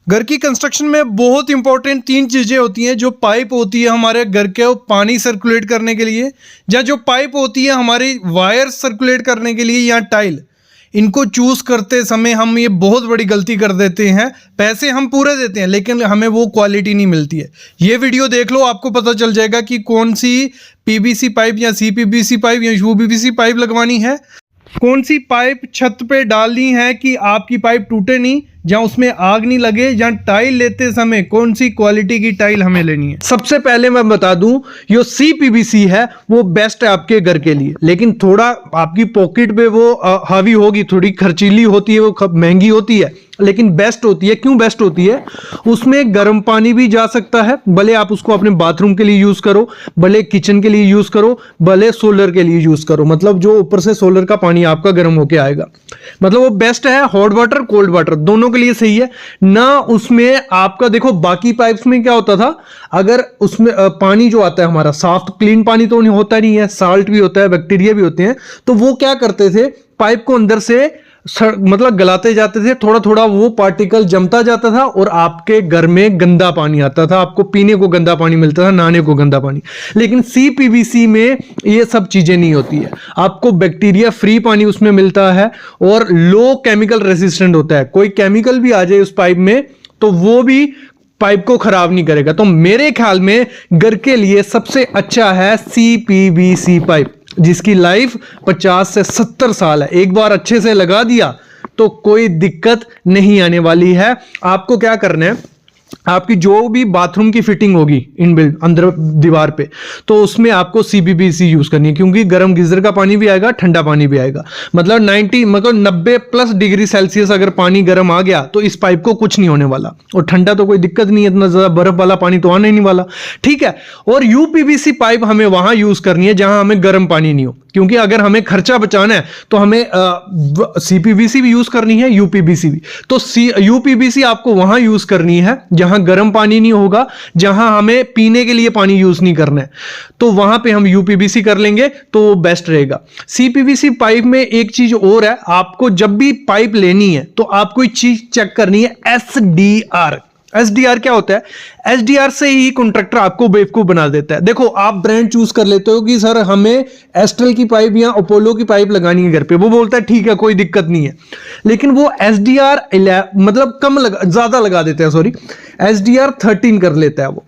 घर की कंस्ट्रक्शन में बहुत इंपॉर्टेंट 3 चीज़ें होती हैं। जो पाइप होती है हमारे घर के वो पानी सर्कुलेट करने के लिए, या जो पाइप होती है हमारी वायर सर्कुलेट करने के लिए, या टाइल। इनको चूज़ करते समय हम ये बहुत बड़ी गलती कर देते हैं। पैसे हम पूरे देते हैं लेकिन हमें वो क्वालिटी नहीं मिलती है। ये वीडियो देख लो, आपको पता चल जाएगा कि कौन सी पीवीसी पाइप या सीपीवीसी पाइप या यूपीवीसी पाइप लगवानी है, कौन सी पाइप छत पे डालनी है कि आपकी पाइप टूटे नहीं, जहाँ उसमें आग नहीं लगे, जहाँ टाइल लेते समय कौन सी क्वालिटी की टाइल हमें लेनी है। सबसे पहले मैं बता दूं, जो सीपीवीसी है वो बेस्ट है आपके घर के लिए, लेकिन थोड़ा आपकी पॉकेट पे वो हावी होगी, थोड़ी खर्चीली होती है, वो महंगी होती है, लेकिन बेस्ट होती है। क्यों बेस्ट होती है? उसमें गर्म पानी भी जा सकता है, भले आप उसको अपने बाथरूम के लिए यूज करो, भले किचन के लिए यूज करो, भले सोलर के लिए यूज करो, मतलब जो ऊपर से सोलर का पानी आपका गर्म होके आएगा, मतलब वो बेस्ट है। हॉट वाटर कोल्ड वाटर दोनों के लिए सही है ना। उसमें आपका देखो, बाकी पाइप्स में क्या होता था, अगर उसमें पानी जो आता है हमारा सॉफ्ट क्लीन पानी तो नहीं होता, नहीं है, साल्ट भी होता है, बैक्टीरिया भी होते हैं, तो वो क्या करते थे, पाइप को अंदर से मतलब गलाते जाते थे, थोड़ा थोड़ा वो पार्टिकल जमता जाता था और आपके घर में गंदा पानी आता था, आपको पीने को गंदा पानी मिलता था, नहाने को गंदा पानी। लेकिन सीपीवीसी में ये सब चीजें नहीं होती है, आपको बैक्टीरिया फ्री पानी उसमें मिलता है और लो केमिकल रेसिस्टेंट होता है। कोई केमिकल भी आ जाए उस पाइप में तो वो भी पाइप को खराब नहीं करेगा। तो मेरे ख्याल में घर के लिए सबसे अच्छा है सीपीवीसी पाइप, जिसकी लाइफ 50 से 70 साल है। एक बार अच्छे से लगा दिया तो कोई दिक्कत नहीं आने वाली है। आपको क्या करना है, आपकी जो भी बाथरूम की फिटिंग होगी इनबिल्ट अंदर दीवार पे, तो उसमें आपको सीपीवीसी यूज करनी है, क्योंकि गर्म गीजर का पानी भी आएगा, ठंडा पानी भी आएगा। मतलब 90 प्लस डिग्री सेल्सियस अगर पानी गर्म आ गया तो इस पाइप को कुछ नहीं होने वाला, और ठंडा तो कोई दिक्कत नहीं है, इतना ज्यादा बर्फ वाला पानी तो आने ही नहीं वाला, ठीक है। और यूपीवीसी पाइप हमें वहां यूज करनी है जहां हमें गर्म पानी नहीं हो, क्योंकि अगर हमें खर्चा बचाना है तो हमें सीपीवीसी भी यूज करनी है, यूपीवीसी भी। तो यूपीवीसी आपको वहां यूज करनी है जहां गर्म पानी नहीं होगा, जहां हमें पीने के लिए पानी यूज नहीं करना है, तो वहां पे हम यूपीवीसी कर लेंगे तो वो बेस्ट रहेगा। सीपीवीसी पाइप में एक चीज और है, आपको जब भी पाइप लेनी है तो आपको एक चीज चेक करनी है, एसडीआर। एसडीआर क्या होता है? एसडीआर से ही कॉन्ट्रैक्टर आपको बेवकूफ बना देता है। देखो, आप ब्रांड चूज कर लेते हो कि सर हमें एस्ट्रल की पाइप या अपोलो की पाइप लगानी है घर पे, वो बोलता है ठीक है कोई दिक्कत नहीं है, लेकिन वो एसडीआर मतलब ज्यादा लगा देता है, सॉरी एसडीआर 13 कर लेता है वो।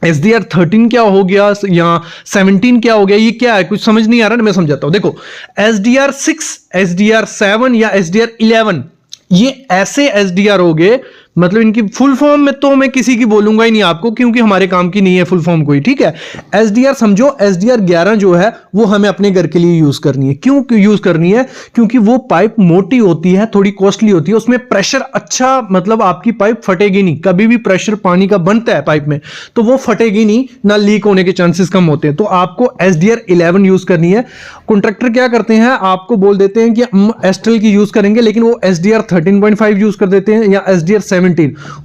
एसडीआर 13 क्या हो गया या 17 क्या हो गया, ये क्या है कुछ समझ नहीं आ रहा ना, मैं समझाता हूं। देखो, एसडीआर 6, एसडीआर 7 या एसडीआर 11, ये ऐसे एसडीआर हो गए, मतलब इनकी फुल फॉर्म में तो मैं किसी की बोलूंगा ही नहीं आपको, क्योंकि हमारे काम की नहीं है फुल फॉर्म कोई, ठीक है। एसडीआर समझो, एसडीआर 11 जो है वो हमें अपने घर के लिए यूज करनी है। क्यों यूज करनी है? क्योंकि वो पाइप मोटी होती है, थोड़ी कॉस्टली होती है, उसमें प्रेशर अच्छा, मतलब आपकी पाइप फटेगी नहीं। कभी भी प्रेशर पानी का बनता है पाइप में तो वो फटेगी नहीं, ना लीक होने के चांसेस कम होते हैं। तो आपको एसडीआर 11 यूज करनी है। कॉन्ट्रैक्टर क्या करते हैं, आपको बोल देते हैं कि हम एस्ट्रल की यूज करेंगे, लेकिन वो एसडीआर 13.5 यूज कर देते हैं या एसडीआर 17।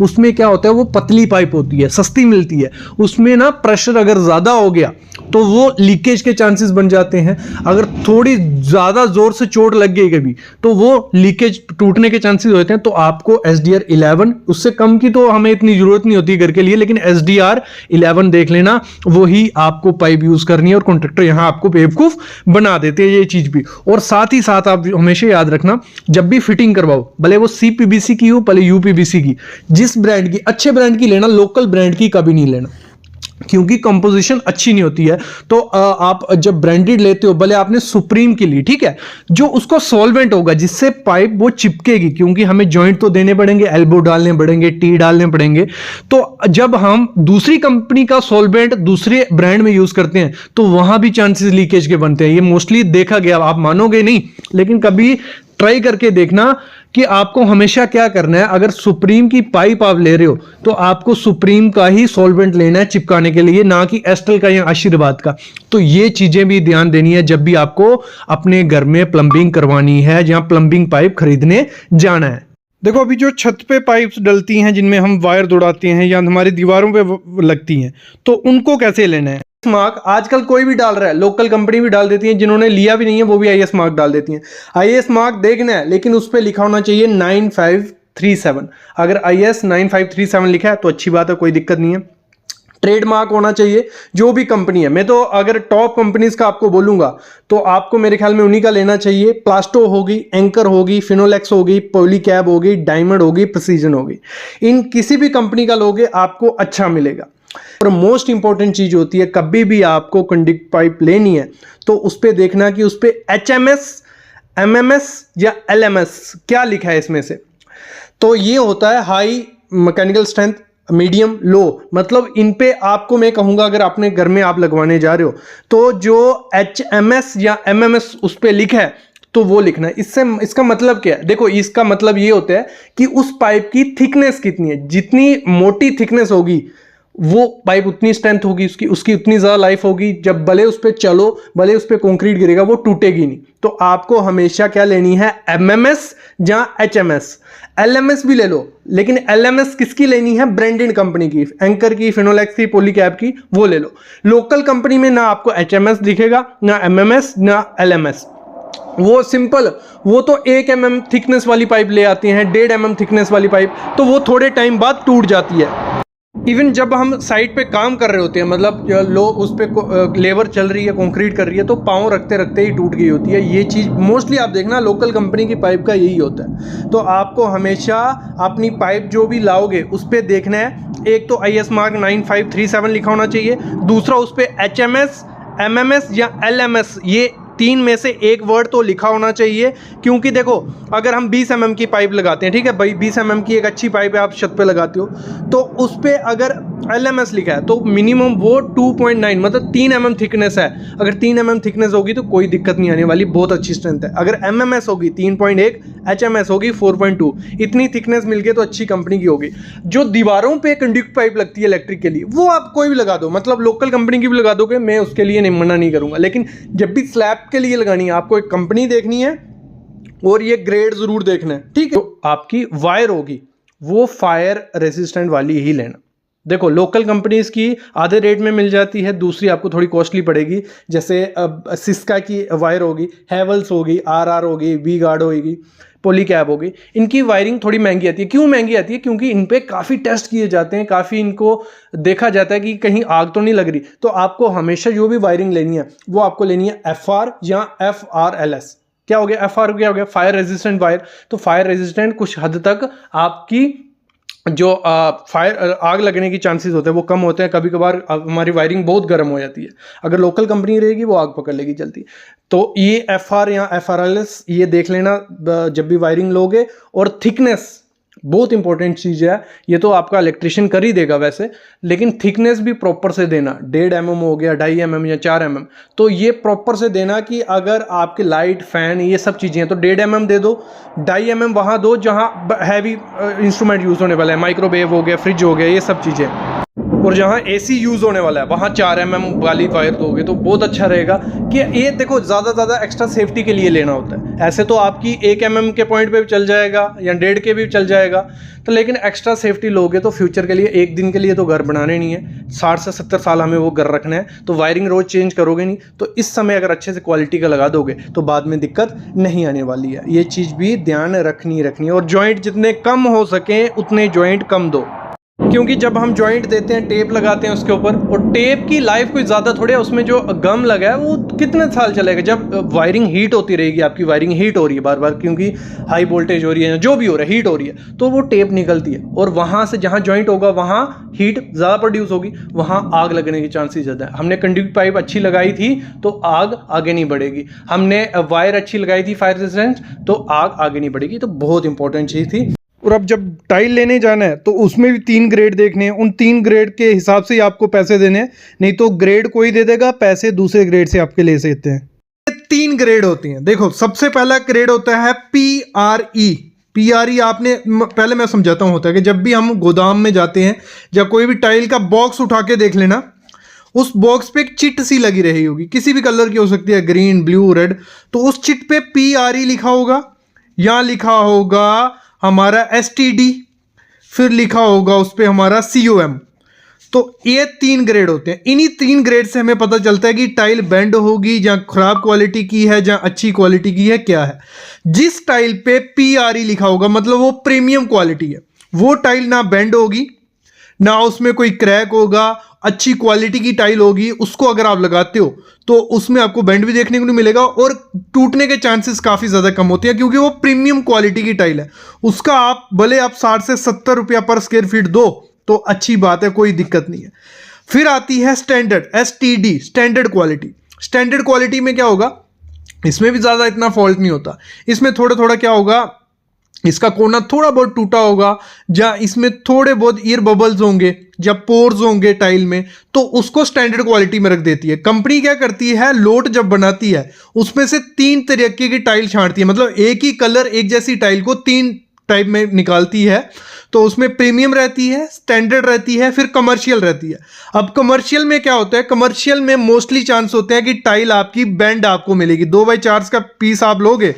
उसमें क्या होता है, वो पतली पाइप होती है, सस्ती मिलती है, उसमें ना प्रेशर अगर ज्यादा हो गया तो वो लीकेज के चांसेस बन जाते हैं। अगर थोड़ी ज्यादा जोर से चोट लग गई कभी तो वो लीकेज टूटने के चांसेस होते हैं। तो आपको एसडीआर 11, उससे कम की तो हमें इतनी जरूरत नहीं होती घर के लिए, लेकिन एसडीआर 11 देख लेना, वो ही आपको पाइप यूज करनी है। और कॉन्ट्रैक्टर यहां आपको बेवकूफ बना देते हैं ये चीज भी। और साथ ही साथ आप हमेशा याद रखना, जब भी फिटिंग करवाओ, भले वो सीपीवीसी की हो भले यूपीवीसी की, जिस ब्रांड की, अच्छे ब्रांड की लेना, लोकल ब्रांड की कभी नहीं लेना, क्योंकि कंपोजिशन अच्छी नहीं होती है। तो आप जब ब्रांडेड लेते हो, भले आपने सुप्रीम की ली, ठीक है, जो उसको सॉल्वेंट होगा जिससे पाइप वो चिपकेगी, क्योंकि हमें जॉइंट तो देने पड़ेंगे, एल्बो डालने पड़ेंगे, टी डालने पड़ेंगे। तो जब हम दूसरी कंपनी का सॉल्वेंट दूसरे ब्रांड में यूज करते हैं तो वहां भी चांसेस लीकेज के बनते हैं। ये मोस्टली देखा गया, आप मानोगे नहीं, लेकिन कभी ट्राई करके देखना कि आपको हमेशा क्या करना है। अगर सुप्रीम की पाइप आप ले रहे हो तो आपको सुप्रीम का ही सॉल्वेंट लेना है चिपकाने के लिए, ना कि एस्ट्रल का या आशीर्वाद का। तो ये चीजें भी ध्यान देनी है जब भी आपको अपने घर में प्लम्बिंग करवानी है, जहां प्लम्बिंग पाइप खरीदने जाना है। देखो, अभी जो छत पे पाइप्स डलती हैं, जिनमें हम वायर दौड़ाते हैं या हमारी दीवारों पे लगती हैं, तो उनको कैसे लेना है। मार्क आजकल कोई भी डाल रहा है, लोकल कंपनी भी डाल देती है, जिन्होंने लिया भी नहीं है वो भी आईएस मार्क डाल देती हैं। आईएस मार्क देखना है, लेकिन उस पर लिखा होना चाहिए 95 9537, अगर IS 9537 लिखा है तो अच्छी बात है, कोई दिक्कत नहीं है। ट्रेडमार्क होना चाहिए जो भी कंपनी है। मैं तो अगर टॉप कंपनीज का आपको बोलूंगा तो आपको मेरे ख्याल में उन्हीं का लेना चाहिए। प्लास्टो होगी, एंकर होगी, फिनोलेक्स होगी, पॉलीकैब होगी, डायमंड होगी, प्रिसीजन होगी। इन किसी भी कंपनी का लोगे आपको अच्छा मिलेगा। और मोस्ट इंपॉर्टेंट चीज होती है, कभी भी आपको कंडक्ट पाइप लेनी है तो उस पर देखना कि उस पर HMS, MMS या LMS क्या लिखा है इसमें से। तो ये होता है हाई मैकेनिकल स्ट्रेंथ, मीडियम, लो, मतलब इन पे आपको मैं कहूंगा अगर अपने घर में आप लगवाने जा रहे हो तो जो HMS या MMS उस पे लिखा है तो वो लिखना है। इससे इसका मतलब क्या है, देखो इसका मतलब ये होता है कि उस पाइप की थिकनेस कितनी है। जितनी मोटी थिकनेस होगी वो पाइप उतनी स्ट्रेंथ होगी, उसकी उतनी ज़्यादा लाइफ होगी। जब भले उस पर चलो, भले उस पर कंक्रीट गिरेगा, वो टूटेगी नहीं। तो आपको हमेशा क्या लेनी है, MMS या HMS। LMS भी ले लो, लेकिन LMS किसकी लेनी है, ब्रांडेड कंपनी की, एंकर की, फिनोलेक्स की, पॉलीकैब की, वो ले लो। लोकल कंपनी में ना आपको HMS दिखेगा, ना MMS, ना LMS। वो सिंपल, वो तो 1 mm थिकनेस वाली पाइप ले आती हैं, 1.5 mm थिकनेस वाली पाइप, तो वो थोड़े टाइम बाद टूट जाती है। इवन जब हम साइड पे काम कर रहे होते हैं, मतलब लो उस पर लेबर चल रही है, कंक्रीट कर रही है, तो पाँव रखते रखते ही टूट गई होती है। ये चीज़ मोस्टली आप देखना लोकल कंपनी की पाइप का यही होता है। तो आपको हमेशा अपनी पाइप जो भी लाओगे उस पर देखना है, एक तो IS मार्क 9537 लिखा होना चाहिए, दूसरा उस पर HMS, MMS या LMS, ये 3 में से एक वर्ड तो लिखा होना चाहिए। क्योंकि देखो अगर हम 20 mm की पाइप लगाते हैं, ठीक है भाई, 20 mm की एक अच्छी पाइप है, आप छत पे लगाते हो, तो उस पर अगर LMS लिखा है तो मिनिमम वो 2.9 मतलब 3 mm थिकनेस है। अगर 3 mm थिकनेस होगी तो कोई दिक्कत नहीं आने वाली, बहुत अच्छी स्ट्रेंथ है। अगर MMS होगी 3.1, HMS होगी 4.2, इतनी थिकनेस मिलके तो अच्छी कंपनी की होगी। जो दीवारों पे कंडक्ट पाइप लगती है इलेक्ट्रिक के लिए, वो आप कोई भी लगा दो, मतलब लोकल कंपनी की भी लगा दोगे, मैं उसके लिए नहीं मना नहीं करूंगा। लेकिन जब भी स्लैब के लिए लगानी है आपको एक कंपनी देखनी है और ये ग्रेड जरूर देखना है, ठीक है। तो आपकी वायर होगी वो फायर रेसिस्टेंट वाली ही लेना। देखो लोकल कंपनीज की आधे रेट में मिल जाती है, दूसरी आपको थोड़ी कॉस्टली पड़ेगी। जैसे सिस्का की वायर होगी, हैवल्स होगी, RR होगी, वी गार्ड होगी, पॉलीकैब होगी, इनकी वायरिंग थोड़ी महंगी आती है। क्यों महंगी आती है, क्योंकि इन पे काफ़ी टेस्ट किए जाते हैं, काफ़ी इनको देखा जाता है कि कहीं आग तो नहीं लग रही। तो आपको हमेशा जो भी वायरिंग लेनी है वो आपको लेनी है FR या FRLS। क्या हो गया FR, क्या हो गया, फायर रेजिस्टेंट वायर। तो फायर रेजिस्टेंट कुछ हद तक आपकी जो फायर आग लगने की चांसेस होते हैं वो कम होते हैं। कभी कभार हमारी वायरिंग बहुत गर्म हो जाती है, अगर लोकल कंपनी रहेगी वो आग पकड़ लेगी जल्दी। तो ये FR या FRLS ये देख लेना जब भी वायरिंग लोगे। और थिकनेस बहुत इंपॉर्टेंट चीज़ है, ये तो आपका इलेक्ट्रिशियन कर ही देगा वैसे, लेकिन थिकनेस भी प्रॉपर से देना। 1.5 mm हो गया, 2.5 mm या 4 mm, तो ये प्रॉपर से देना कि अगर आपके लाइट, फैन, ये सब चीज़ें हैं तो 1.5 mm दे दो, 2.5 mm वहाँ दो जहाँ हैवी इंस्ट्रूमेंट यूज़ होने वाला है, माइक्रोवेव हो गया, फ्रिज हो गया, ये सब चीज़ें। और जहाँ AC यूज़ होने वाला है वहाँ 4 mm वाली वायर दोगे तो बहुत अच्छा रहेगा। कि ये देखो ज़्यादा एक्स्ट्रा सेफ्टी के लिए लेना होता है। ऐसे तो आपकी 1 mm के पॉइंट पे भी चल जाएगा या 1.5 के भी चल जाएगा, तो लेकिन एक्स्ट्रा सेफ्टी लोगे तो फ्यूचर के लिए, एक दिन के लिए तो घर बनाने नहीं है, 60 से 70 साल हमें वो घर रखना है। तो वायरिंग रोज़ चेंज करोगे नहीं, तो इस समय अगर अच्छे से क्वालिटी का लगा दोगे तो बाद में दिक्कत नहीं आने वाली है। ये चीज़ भी ध्यान रखनी है। और जॉइंट जितने कम हो सकें उतने जॉइंट कम दो, क्योंकि जब हम जॉइंट देते हैं, टेप लगाते हैं उसके ऊपर, और टेप की लाइफ कोई ज़्यादा थोड़ी है, उसमें जो गम लगा है वो कितने साल चलेगा। जब वायरिंग हीट होती रहेगी, आपकी वायरिंग हीट हो रही है बार बार, क्योंकि हाई वोल्टेज हो रही है, जो भी हो रहा है, हीट हो रही है, तो वो टेप निकलती है और वहाँ से जहाँ जॉइंट होगा वहाँ हीट ज़्यादा प्रोड्यूस होगी, वहाँ आग लगने की चांसेस ज़्यादा है। हमने कंडक्ट पाइप अच्छी लगाई थी तो आग आगे नहीं बढ़ेगी, हमने वायर अच्छी लगाई थी फायर रेजिस्टेंट तो आग आगे नहीं बढ़ेगी। तो बहुत इंपॉर्टेंट चीज़ थी। और अब जब टाइल लेने जाना है तो उसमें भी 3 ग्रेड देखने हैं, उन 3 ग्रेड के हिसाब से ही आपको पैसे देने हैं, नहीं तो ग्रेड कोई दे देगा, पैसे दूसरे ग्रेड से आपके ले सकते हैं। 3 ग्रेड होती हैं। देखो सबसे पहला ग्रेड होता है PRE। PRE आपने पहले मैं समझाता हूँ, होता है कि जब भी हम गोदाम में जाते हैं या कोई भी टाइल का बॉक्स उठा के देख लेना, उस बॉक्स पे एक चिट सी लगी रही होगी, किसी भी कलर की हो सकती है, ग्रीन, ब्लू, रेड, तो उस चिट पे PRE लिखा होगा, या लिखा होगा हमारा STD, फिर लिखा होगा उस पर हमारा COM। तो ये 3 ग्रेड होते हैं। इन्हीं 3 ग्रेड से हमें पता चलता है कि टाइल बेंड होगी, जहां खराब क्वालिटी की है, जहां अच्छी क्वालिटी की है, क्या है। जिस टाइल पे PRE लिखा होगा मतलब वो प्रीमियम क्वालिटी है, वो टाइल ना बेंड होगी, ना उसमें कोई क्रैक होगा, अच्छी क्वालिटी की टाइल होगी। उसको अगर आप लगाते हो तो उसमें आपको बेंड भी देखने को नहीं मिलेगा और टूटने के चांसेस काफी ज्यादा कम होते हैं, क्योंकि वो प्रीमियम क्वालिटी की टाइल है। उसका आप भले आप 60 से 70 रुपया पर स्क्वायर फीट दो तो अच्छी बात है, कोई दिक्कत नहीं है। फिर आती है standard, STD, standard quality. Standard quality में क्या होगा, इसमें भी ज्यादा इतना फॉल्ट नहीं होता। इसमें थोड़ा थोड़ा क्या होगा, इसका कोना थोड़ा बहुत टूटा होगा, या इसमें थोड़े बहुत एयर बबल्स होंगे, या पोर्स होंगे टाइल में, तो उसको स्टैंडर्ड क्वालिटी में रख देती है। कंपनी क्या करती है, लोट जब बनाती है उसमें से 3 तरीके की टाइल छांटती है, मतलब एक ही कलर एक जैसी टाइल को 3 टाइप में निकालती है। तो उसमें प्रीमियम रहती है, स्टैंडर्ड रहती है, फिर कमर्शियल रहती है। अब कमर्शियल में क्या होता है, कमर्शियल में मोस्टली चांस होते हैं कि टाइल आपकी बेंड आपको मिलेगी। 2x4 का पीस आप लोगे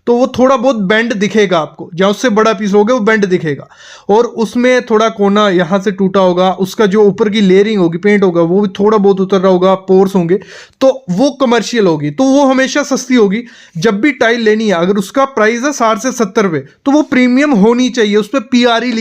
तो वो थोड़ा बहुत बेंड दिखेगा आपको, जहां उससे बड़ा पीस होगा वो बेंड दिखेगा, और उसमें थोड़ा कोना यहां से टूटा होगा, उसका जो ऊपर की लेयरिंग होगी, पेंट होगा, वो भी थोड़ा बहुत उतर रहा होगा, पोर्स होंगे, तो वो कमर्शियल होगी। तो वो हमेशा सस्ती होगी। जब भी टाइल लेनी है, अगर उसका प्राइस है 60 से 70 रुपए, तो वो प्रीमियम होनी चाहिए, उस पर PRE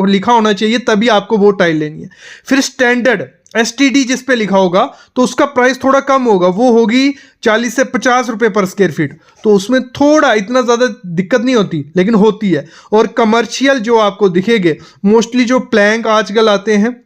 लिखा होना चाहिए, तभी आपको वो टाइल लेनी है। फिर स्टैंडर्ड STD जिस पे लिखा होगा तो उसका प्राइस थोड़ा कम होगा, वो होगी 40 से 50 रुपए पर स्क्वायर फीट। तो उसमें थोड़ा इतना ज़्यादा दिक्कत नहीं होती, लेकिन होती है। और कमर्शियल जो आपको दिखेंगे, मोस्टली जो प्लैंक आजकल आते हैं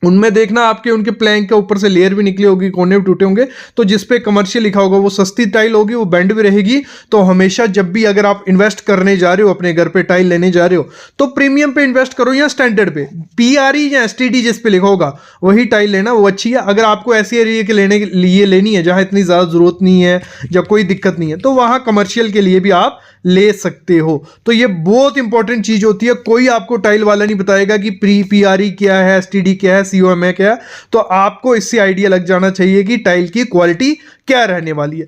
उनमें देखना आपके उनके प्लैंक के ऊपर से लेयर भी निकली होगी, कोने भी टूटे होंगे। तो जिस पे कमर्शियल लिखा होगा वो सस्ती टाइल होगी, वो बेंड भी रहेगी। तो हमेशा जब भी अगर आप इन्वेस्ट करने जा रहे हो, अपने घर पे टाइल लेने जा रहे हो, तो प्रीमियम पे इन्वेस्ट करो या स्टैंडर्ड पे। PRE या STD जिस पे लिखा होगा वही टाइल लेना, वो अच्छी है। अगर आपको ऐसी एरिया के लेने के लिए लेनी है जहां इतनी ज़्यादा जरूरत नहीं है या कोई दिक्कत नहीं है, तो वहां कमर्शियल के लिए भी आप ले सकते हो। तो ये बहुत इंपॉर्टेंट चीज होती है। कोई आपको टाइल वाला नहीं बताएगा कि PRE क्या है, STD क्या है, COMA क्या है। तो आपको इससे आइडिया लग जाना चाहिए कि टाइल की क्वालिटी क्या रहने वाली है।